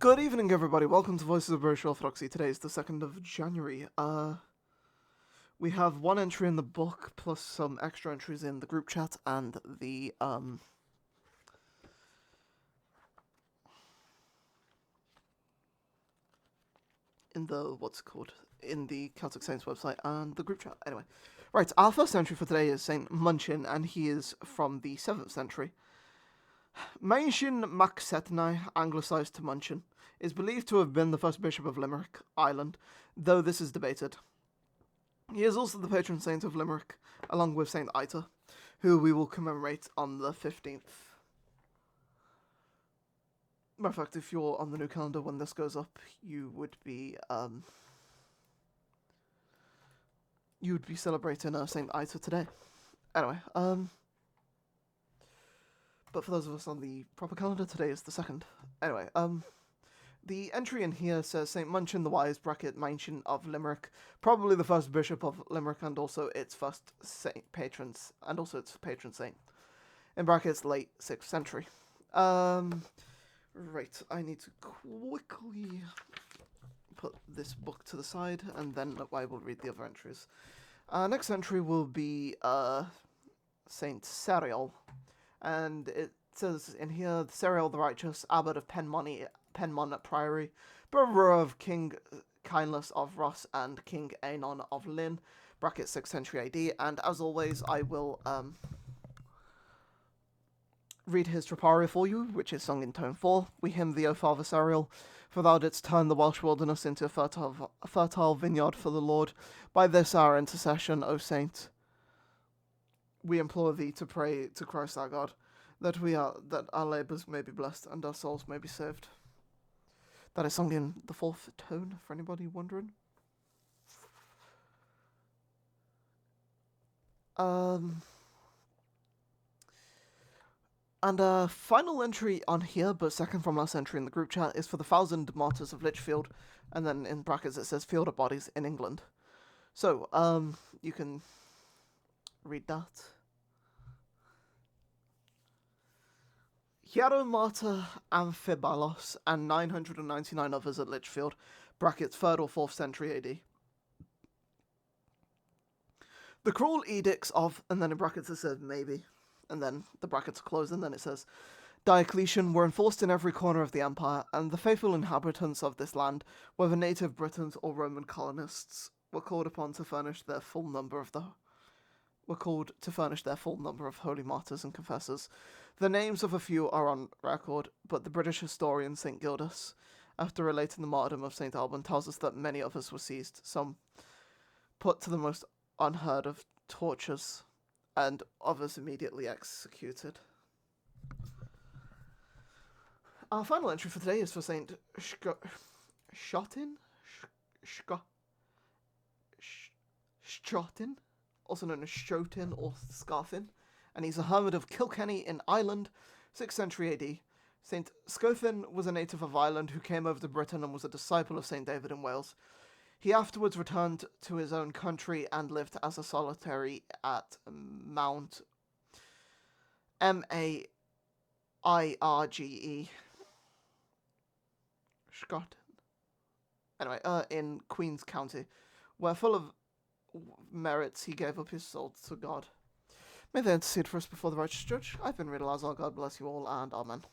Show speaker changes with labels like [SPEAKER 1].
[SPEAKER 1] Good evening, everybody. Welcome to Voices of British Orthodoxy. Today is the 2nd of January. We have one entry in the book, plus some extra entries in the group chat, and in the Celtic Saints website and the group chat. Anyway. Right, our first entry for today is Saint Munchin, and he is from the 7th century. Mainshin Macsetnai, anglicised to Munchin, is believed to have been the first bishop of Limerick, Ireland, though this is debated. He is also the patron saint of Limerick, along with Saint Ita, who we will commemorate on the 15th. Matter of fact, if you're on the new calendar when this goes up, you would be celebrating Saint Ita today. Anyway, but for those of us on the proper calendar, today is the 2nd. Anyway, the entry in here says Saint Munchin the Wise, Mainshin of Limerick, probably the first bishop of Limerick and also its first patron saint. In brackets, late 6th century. Right, I need to quickly put this book to the side, and then I will read the other entries. Next entry will be Saint Seiriol. And it says in here, Seiriol the Righteous, Abbot of Penmon Priory, brother of King Kindless of Ross and King Aenon of Lynn, bracket 6th century AD, and as always, I will read his Troparion for you, which is sung in tone 4. We hymn thee, O Father Seiriol, for thou didst turn the Welsh wilderness into a fertile vineyard for the Lord. By this our intercession, O Saint, we implore thee to pray to Christ our God, that our labours may be blessed and our souls may be saved. That is sung in the 4th tone, for anybody wondering. And a final entry on here, but second from last entry in the group chat, is for the 1,000 martyrs of Lichfield, and then in brackets it says Field of Bodies in England. So, you can read that. Hieromartyr Amphibalos and 999 others at Lichfield, brackets 3rd or 4th century AD. The cruel edicts of, and then in brackets it says maybe, and then the brackets are closed, and then it says Diocletian were enforced in every corner of the empire, and the faithful inhabitants of this land, whether native Britons or Roman colonists, were called to furnish their full number of holy martyrs and confessors. The names of a few are on record, but the British historian St. Gildas, after relating the martyrdom of St. Alban, tells us that many others were seized, some put to the most unheard of tortures, and others immediately executed. Our final entry for today is for St. Shotin, also known as Shotin or Scarfin, and he's a hermit of Kilkenny in Ireland, 6th century AD. St. Scothin was a native of Ireland who came over to Britain and was a disciple of St. David in Wales. He afterwards returned to his own country and lived as a solitary at Mount Mairge, in Queen's County, where full of merits he gave up his soul to God. May they intercede for us before the righteous judge. I've been Riddle Azar. God bless you all, and Amen.